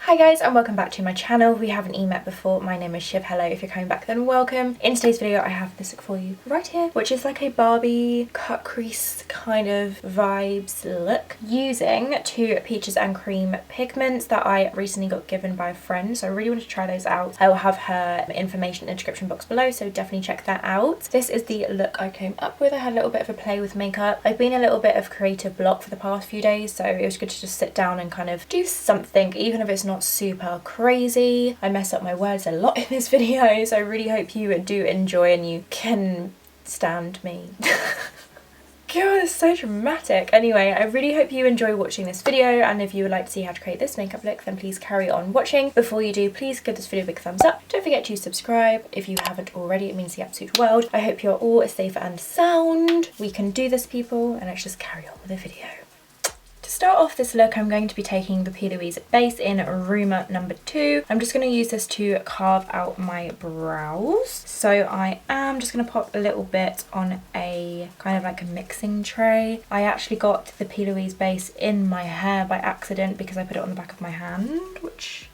Hi guys and welcome back to my channel. We haven't met before. My name is Shiv. Hello, if you're coming back then welcome. In today's video I have this look for you right here, which is like a Barbie cut crease kind of vibes look using two peaches and cream pigments that I recently got given by a friend, so I really want to try those out. I will have her information in the description box below, so definitely check that out. This is the look I came up with. I had a little bit of a play with makeup. I've been a little bit of creative block for the past few days, so it was good to just sit down and kind of do something, even if it's not super crazy. I mess up my words a lot in this video, so I really hope you do enjoy and you can stand me. God, it's so dramatic. Anyway, I really hope you enjoy watching this video, and if you would like to see how to create this makeup look, then please carry on watching. Before you do, please give this video a big thumbs up. Don't forget to subscribe if you haven't already. It means the absolute world. I hope you're all safe and sound. We can do this, people, and let's just carry on with the video. To start off this look, I'm going to be taking the Louise base in Rumour number 2. I'm just going to use this to carve out my brows. So I am just going to pop a little bit on a kind of like a mixing tray. I actually got the Louise base in my hair by accident because I put it on the back of my hand, which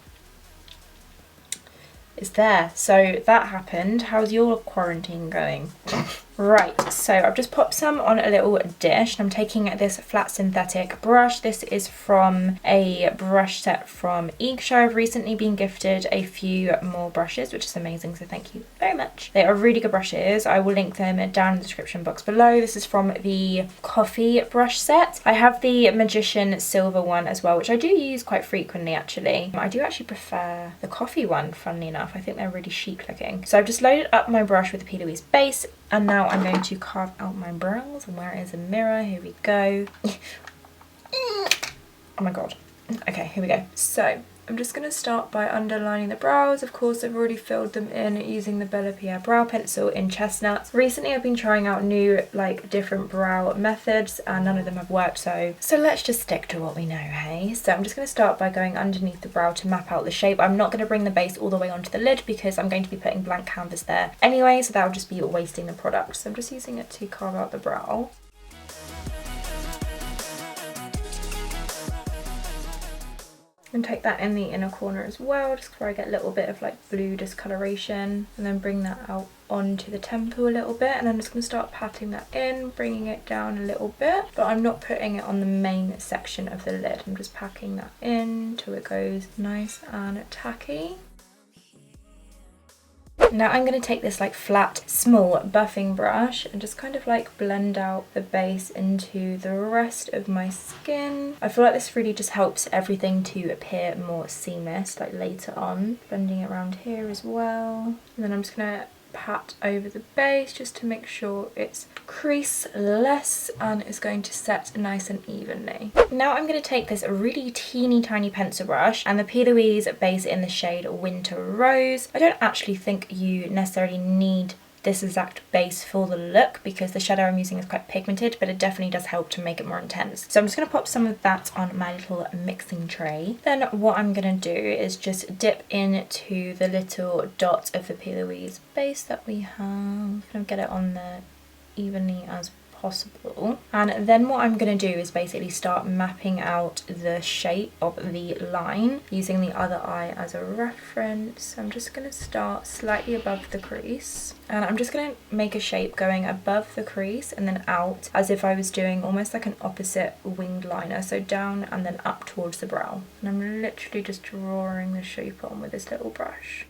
is there. So that happened. How's your quarantine going? Right, so I've just popped some on a little dish, and I'm taking this flat synthetic brush. This is from a brush set from Show. I've recently been gifted a few more brushes, which is amazing, so thank you very much. They are really good brushes. I will link them down in the description box below. This is from the Coffee brush set. I have the Magician silver one as well, which I do use quite frequently actually. I do actually prefer the Coffee one, funnily enough. I think they're really chic looking. So I've just loaded up my brush with the Louise base, and now I'm going to carve out my brows. And where is a mirror? Here we go. Oh my god. Okay, here we go. So I'm just going to start by underlining the brows. Of course, I've already filled them in using the Bella Pierre brow pencil in Chestnuts. Recently, I've been trying out new, like, different brow methods, and none of them have worked, so let's just stick to what we know, hey? So I'm just going to start by going underneath the brow to map out the shape. I'm not going to bring the base all the way onto the lid because I'm going to be putting blank canvas there anyway, so that will just be wasting the product. So I'm just using it to carve out the brow. And take that in the inner corner as well, just where I get a little bit of like blue discoloration, and then bring that out onto the temple a little bit, and I'm just going to start patting that in, bringing it down a little bit, but I'm not putting it on the main section of the lid. I'm just packing that in till it goes nice and tacky. Now I'm going to take this like flat, small buffing brush and just kind of like blend out the base into the rest of my skin. I feel like this really just helps everything to appear more seamless like later on. Blending it around here as well. And then I'm just going to pat over the base just to make sure it's crease-less and it's going to set nice and evenly. Now I'm going to take this really teeny tiny pencil brush and the Louise base in the shade Winter Rose. I don't actually think you necessarily need this exact base for the look because the shadow I'm using is quite pigmented, but it definitely does help to make it more intense. So I'm just going to pop some of that on my little mixing tray. Then what I'm going to do is just dip into the little dot of the Louise base that we have. I'm going to get it on there evenly as possible, and then what I'm going to do is basically start mapping out the shape of the line using the other eye as a reference. I'm just going to start slightly above the crease, and I'm just going to make a shape going above the crease and then out as if I was doing almost like an opposite winged liner, so down and then up towards the brow. And I'm literally just drawing the shape on with this little brush.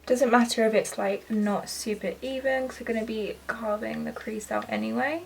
Doesn't matter if it's like not super even because we're going to be carving the crease out anyway.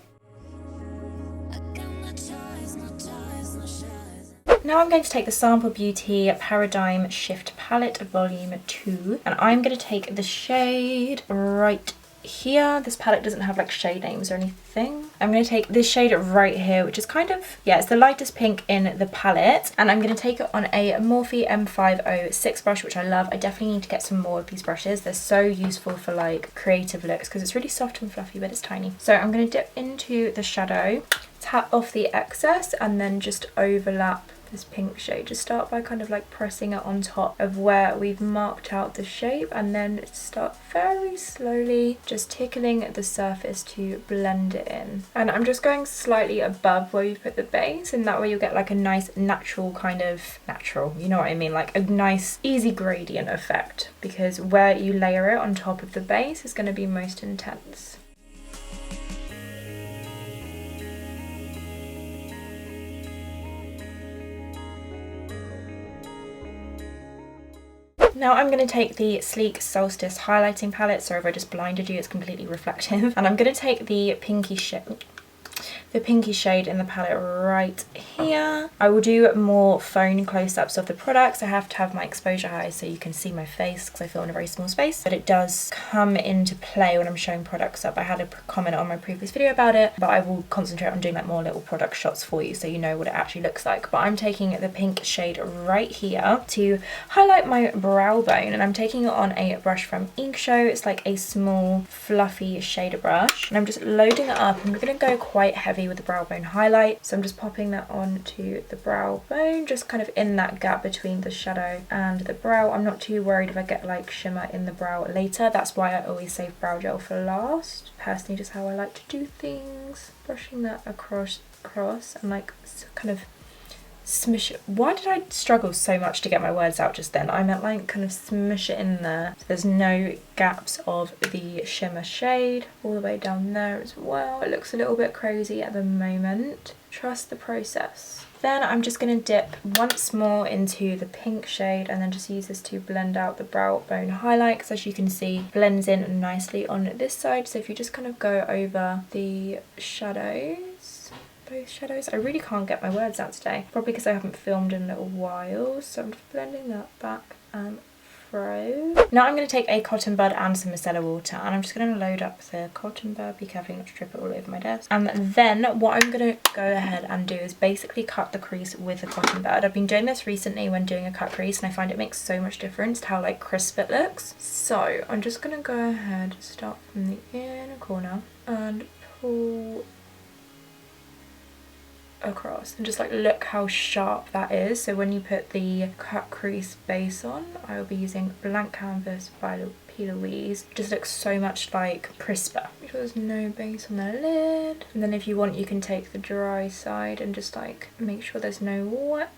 Now I'm going to take the Sample Beauty Paradigm Shift Palette Volume 2, and I'm going to take the shade right here. This palette doesn't have like shade names or anything. I'm going to take this shade right here, which is kind of, yeah, it's the lightest pink in the palette, and I'm going to take it on a Morphe M506 brush, which I love. I definitely need to get some more of these brushes. They're so useful for like creative looks because it's really soft and fluffy, but it's tiny. So I'm going to dip into the shadow, tap off the excess, and then just overlap this pink shade. Just start by kind of like pressing it on top of where we've marked out the shape, and then start very slowly just tickling the surface to blend it in. And I'm just going slightly above where you put the base, and that way you'll get like a nice natural kind of you know what I mean, like a nice easy gradient effect, because where you layer it on top of the base is going to be most intense. Now I'm going to take the sleek Solstice highlighting palette. Sorry if I just blinded you, it's completely reflective. And I'm going to take the pinky shade in the palette right here. I will do more phone close-ups of the products. I have to have my exposure high so you can see my face because I feel in a very small space, but it does come into play when I'm showing products up. I had a comment on my previous video about it, but I will concentrate on doing like more little product shots for you so you know what it actually looks like. But I'm taking the pink shade right here to highlight my brow bone, and I'm taking it on a brush from Inkshow. It's like a small fluffy shader brush, and I'm just loading it up. I'm going to go quite heavy with the brow bone highlight, so I'm just popping that onto the brow bone, just kind of in that gap between the shadow and the brow. I'm not too worried if I get like shimmer in the brow later. That's why I always save brow gel for last. Personally, just how I like to do things. Brushing that across and like kind of smush it. Why did I struggle so much to get my words out just then? I meant like kind of smush it in there so there's no gaps of the shimmer shade all the way down there as well. It looks a little bit crazy at the moment. Trust the process. Then I'm just going to dip once more into the pink shade and then just use this to blend out the brow bone highlight, because as you can see blends in nicely on this side. So if you just kind of go over the shadows, both shadows. I really can't get my words out today, probably because I haven't filmed in a little while, so I'm just blending that back and through. Now I'm going to take a cotton bud and some micellar water, and I'm just going to load up the cotton bud. Be careful not to drip it all over my desk. And then what I'm going to go ahead and do is basically cut the crease with the cotton bud. I've been doing this recently when doing a cut crease, and I find it makes so much difference to how like crisp it looks. So I'm just going to go ahead, start from the inner corner and pull across, and just like look how sharp that is. So when you put the cut crease base on, I will be using blank canvas by Louise. It just looks so much like crisper. Make sure there's no base on the lid, and then if you want you can take the dry side and just like make sure there's no wet.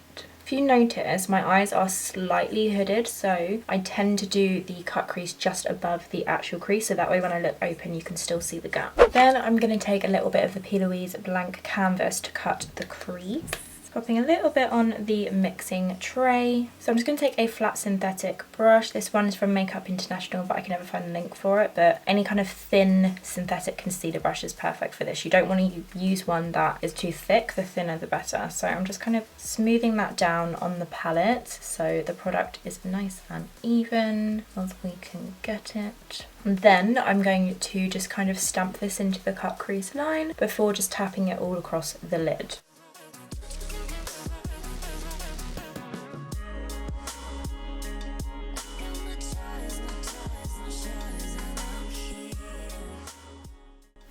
If you notice, my eyes are slightly hooded, so I tend to do the cut crease just above the actual crease, so that way when I look open you can still see the gap. Then I'm going to take a little bit of the P. Louise blank canvas to cut the crease. Popping a little bit on the mixing tray. So I'm just going to take a flat synthetic brush. This one is from Makeup International, but I can never find a link for it. But any kind of thin synthetic concealer brush is perfect for this. You don't want to use one that is too thick. The thinner the better. So I'm just kind of smoothing that down on the palette so the product is nice and even as we can get it. And then I'm going to just kind of stamp this into the cut crease line before just tapping it all across the lid.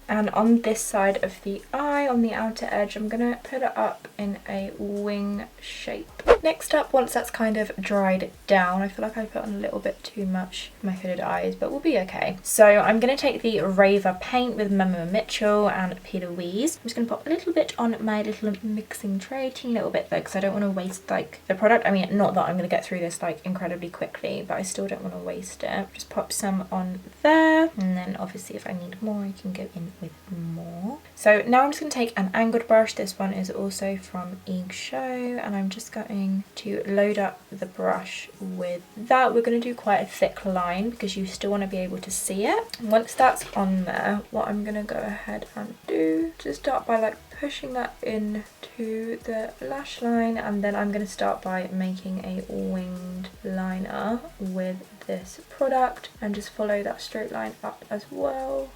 And on this side of the eye, on the outer edge, I'm going to put it up in a wing shape. Next up, once that's kind of dried down, I feel like I put on a little bit too much for my hooded eyes, but we'll be okay. So I'm going to take the Raver paint with Mama Mitchell and P. Louise. I'm just going to pop a little bit on my little mixing tray, teeny little bit though, because I don't want to waste like the product. I mean, not that I'm going to get through this like incredibly quickly, but I still don't want to waste it. Just pop some on there, and then obviously if I need more, I can go in with more. So now I'm just going to take an angled brush. This one is also from Inkshow, and I'm just going to load up the brush with that. We're going to do quite a thick line because you still want to be able to see it. Once that's on there, what I'm going to go ahead and do is start by like pushing that into the lash line, and then I'm going to start by making a winged liner with this product and just follow that straight line up as well.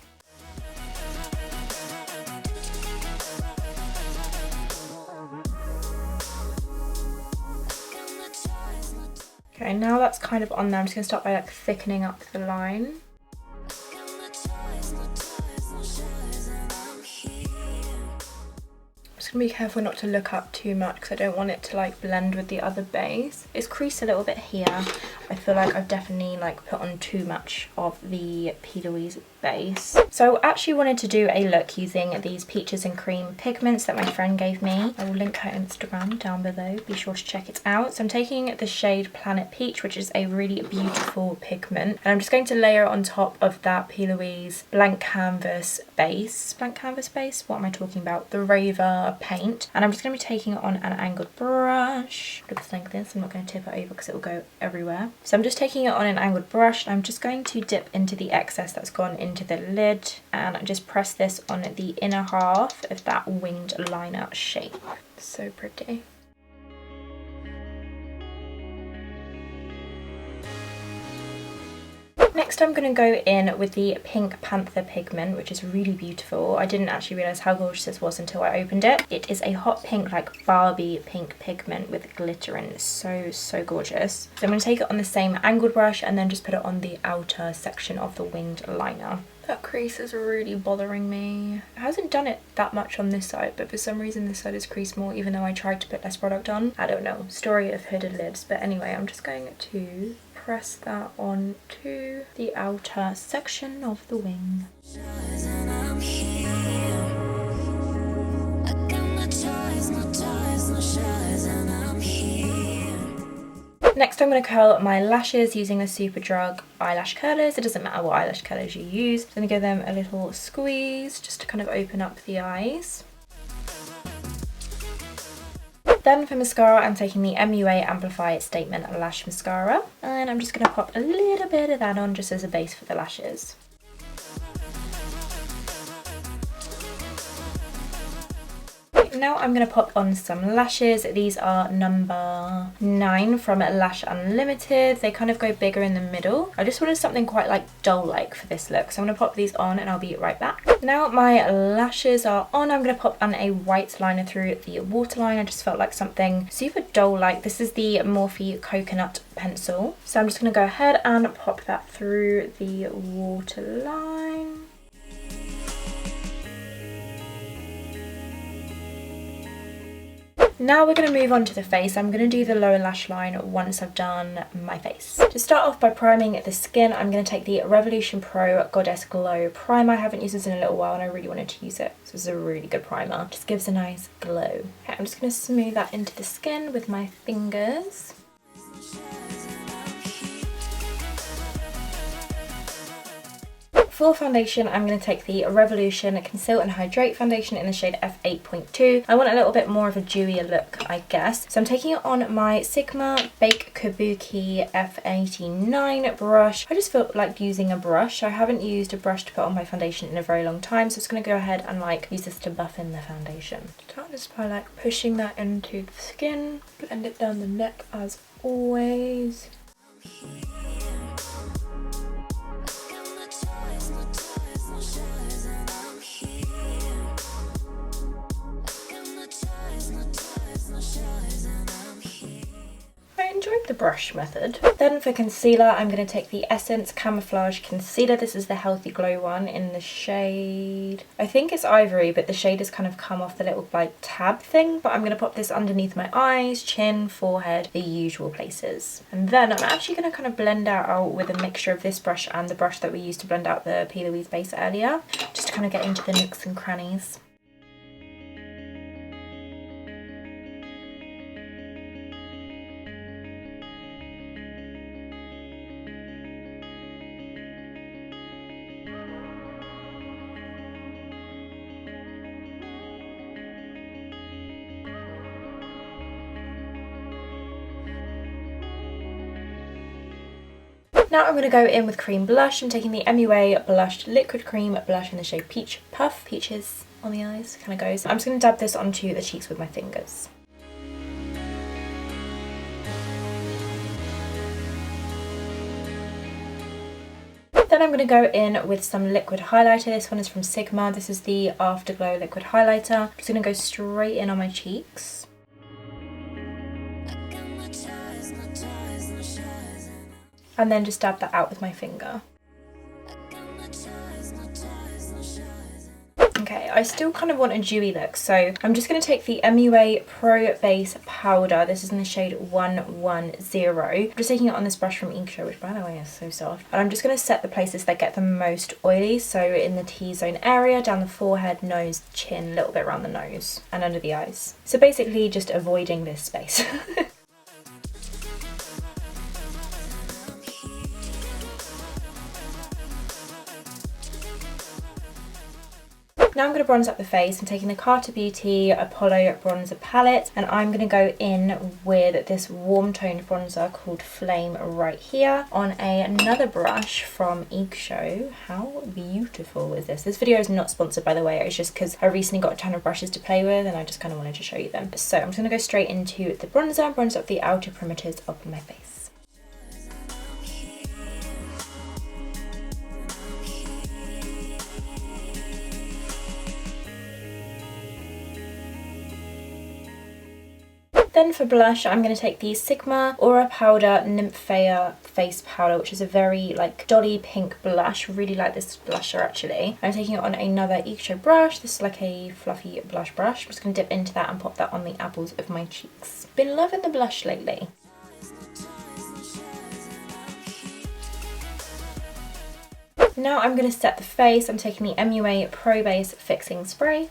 Okay, now that's kind of on there, I'm just going to start by like thickening up the line. just gonna be careful not to look up too much because I don't want it to like blend with the other base. It's creased a little bit here. I feel like I've definitely like put on too much of the P. Louise base. So I actually wanted to do a look using these peaches and cream pigments that my friend gave me. I will link her Instagram down below. Be sure to check it out. So I'm taking the shade Planet Peach, which is a really beautiful pigment. And I'm just going to layer it on top of that P. Louise blank canvas base. Blank canvas base? What am I talking about? The Raver paint. And I'm just going to be taking it on an angled brush. Looks like this. I'm not going to tip it over because it will go everywhere. So I'm just taking it on an angled brush. And I'm just going to dip into the excess that's gone into the lid. And just press this on the inner half of that winged liner shape. So pretty. Next I'm going to go in with the pink Panther pigment, which is really beautiful. I didn't actually realise how gorgeous this was until I opened it. It is a hot pink, like Barbie pink pigment with glitter in it. So gorgeous. So I'm going to take it on the same angled brush and then just put it on the outer section of the winged liner. That crease is really bothering me. It hasn't done it that much on this side, but for some reason this side is creased more even though I tried to put less product on. I don't know, story of hooded lids. But anyway, I'm just going to press that on to the outer section of the wing. Next I'm going to curl my lashes using the Superdrug eyelash curlers. It doesn't matter what eyelash curlers you use. I'm going to give them a little squeeze just to kind of open up the eyes. Then for mascara, I'm taking the MUA Amplify Statement Lash Mascara. And I'm just going to pop a little bit of that on just as a base for the lashes. Now I'm going to pop on some lashes. These are number 9 from Lash Unlimited. They kind of go bigger in the middle. I just wanted something quite like doll-like for this look. So I'm going to pop these on and I'll be right back. Now my lashes are on. I'm going to pop on a white liner through the waterline. I just felt like something super doll-like. This is the Morphe Coconut Pencil. So I'm just going to go ahead and pop that through the waterline. Now we're going to move on to the face. I'm going to do the lower lash line once I've done my face. To start off by priming the skin, I'm going to take the Revolution Pro Goddess Glow Primer. I haven't used this in a little while and I really wanted to use it. So this is a really good primer. Just gives a nice glow. Okay, I'm just going to smooth that into the skin with my fingers. For foundation, I'm going to take the Revolution Conceal and Hydrate foundation in the shade F8.2. I want a little bit more of a dewier look, I guess. So I'm taking it on my Sigma Bake Kabuki F89 brush. I just felt like using a brush. I haven't used a brush to put on my foundation in a very long time, so I'm just going to go ahead and like use this to buff in the foundation. Start just by like pushing that into the skin, blend it down the neck as always. I enjoyed the brush method. Then for concealer, I'm going to take the Essence Camouflage Concealer. This is the Healthy Glow one in the shade, I think it's Ivory, but the shade has kind of come off the little like tab thing. But I'm going to pop this underneath my eyes, chin, forehead, the usual places. And then I'm actually going to kind of blend out with a mixture of this brush and the brush that we used to blend out the P. Louise base earlier, just to kind of get into the nooks and crannies. Now I'm going to go in with cream blush. I'm taking the MUA Blushed Liquid Cream Blush in the shade Peach Puff. Peaches on the eyes, kind of goes. I'm just going to dab this onto the cheeks with my fingers. Then I'm going to go in with some liquid highlighter. This one is from Sigma. This is the Afterglow Liquid Highlighter. I'm just going to go straight in on my cheeks. And then just dab that out with my finger. Okay, I still kind of want a dewy look, so I'm just going to take the MUA Pro Base Powder. This is in the shade 110. I'm just taking it on this brush from Show, which by the way is so soft. And I'm just going to set the places that get the most oily, so in the T-zone area, down the forehead, nose, chin, a little bit around the nose and under the eyes. So basically just avoiding this space. Now I'm going to bronze up the face. I'm taking the Carter Beauty Apollo Bronzer Palette, and I'm going to go in with this warm toned bronzer called Flame right here on another brush from Show. How beautiful is this? This video is not sponsored, by the way. It's just because I recently got a ton of brushes to play with and I just kind of wanted to show you them. So I'm just going to go straight into the bronzer, bronze up the outer perimeters of my face. Then for blush, I'm going to take the Sigma Aura Powder Nymphea Face Powder, which is a very like dolly pink blush. Really like this blusher actually. I'm taking it on another Show brush. This is like a fluffy blush brush. I'm just going to dip into that and pop that on the apples of my cheeks. Been loving the blush lately. Now I'm going to set the face. I'm taking the MUA Pro Base Fixing Spray.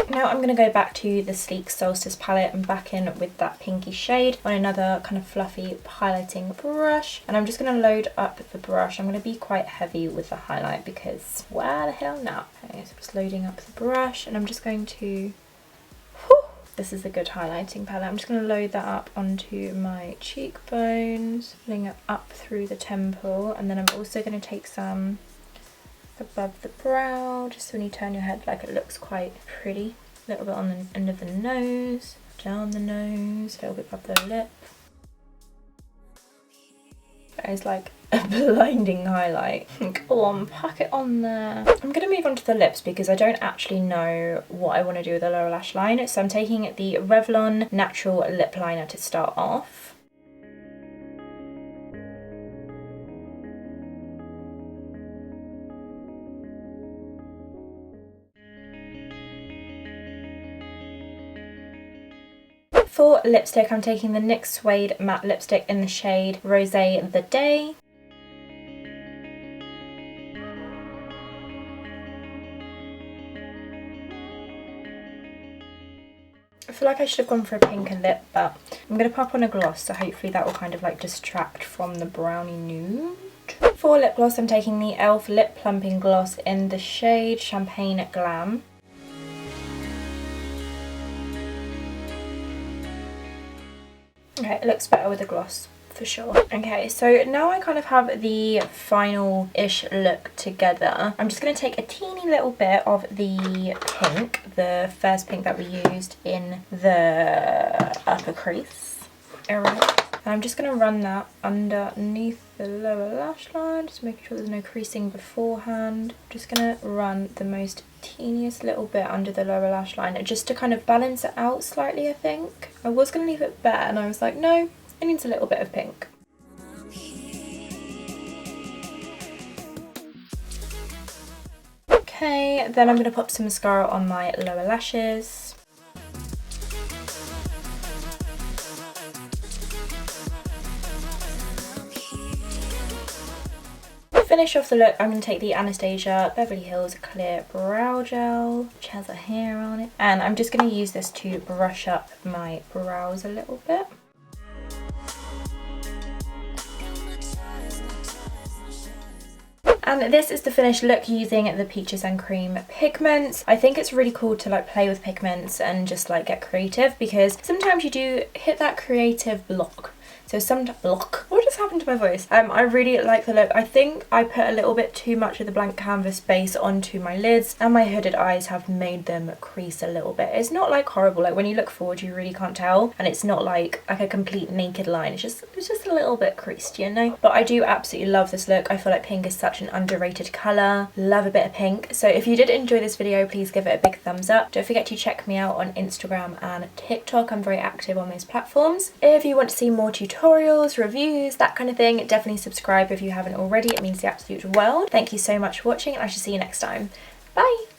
Now I'm going to go back to the sleek Solstice palette and back in with that pinky shade on another kind of fluffy highlighting brush. And I'm just going to load up the brush. I'm going to be quite heavy with the highlight because why the hell not? Okay, so I'm just loading up the brush and I'm just going to... This is a good highlighting palette. I'm just going to load that up onto my cheekbones, pulling it up through the temple, and then I'm also going to take some above the brow, just so when you turn your head, like, it looks quite pretty. A little bit on the end of the nose, down the nose, a little bit above the lip. That is like a blinding highlight. Go on, pack it on there. I'm going to move on to the lips because I don't actually know what I want to do with the lower lash line. So I'm taking the Revlon Natural Lip Liner to start off. For lipstick, I'm taking the NYX Suede matte lipstick in the shade Rosé The Day. I feel like I should have gone for a pinker lip, but I'm going to pop on a gloss, so hopefully that will kind of like distract from the brownie nude. For lip gloss, I'm taking the e.l.f. Lip Plumping Gloss in the shade Champagne Glam. Okay, it looks better with a gloss for sure. Okay, so now I kind of have the final-ish look together. I'm just going to take a teeny little bit of the pink, the first pink that we used in the upper crease area. And I'm just going to run that underneath the lower lash line, just making sure there's no creasing beforehand. I'm just going to run the most teeniest little bit under the lower lash line just to kind of balance it out slightly, I think. I was going to leave it bare and I was like, no, it needs a little bit of pink. Okay, then I'm going to pop some mascara on my lower lashes. Finish off the look, I'm going to take the Anastasia Beverly Hills Clear Brow Gel, which has a hair on it. And I'm just going to use this to brush up my brows a little bit. And this is the finished look using the Peaches and Cream pigments. I think it's really cool to like play with pigments and just like get creative, because sometimes you do hit that creative block. So what just happened to my voice? I really like the look. I think I put a little bit too much of the blank canvas base onto my lids, and my hooded eyes have made them crease a little bit. It's not like horrible, like when you look forward you really can't tell, and it's not like a complete naked line. It's just a little bit creased, you know? But I do absolutely love this look. I feel like pink is such an underrated colour. Love a bit of pink. So if you did enjoy this video, please give it a big thumbs up. Don't forget to check me out on Instagram and TikTok. I'm very active on those platforms. If you want to see more tutorials, reviews, that kind of thing, definitely subscribe if you haven't already. It means the absolute world. Thank you so much for watching, and I shall see you next time. Bye!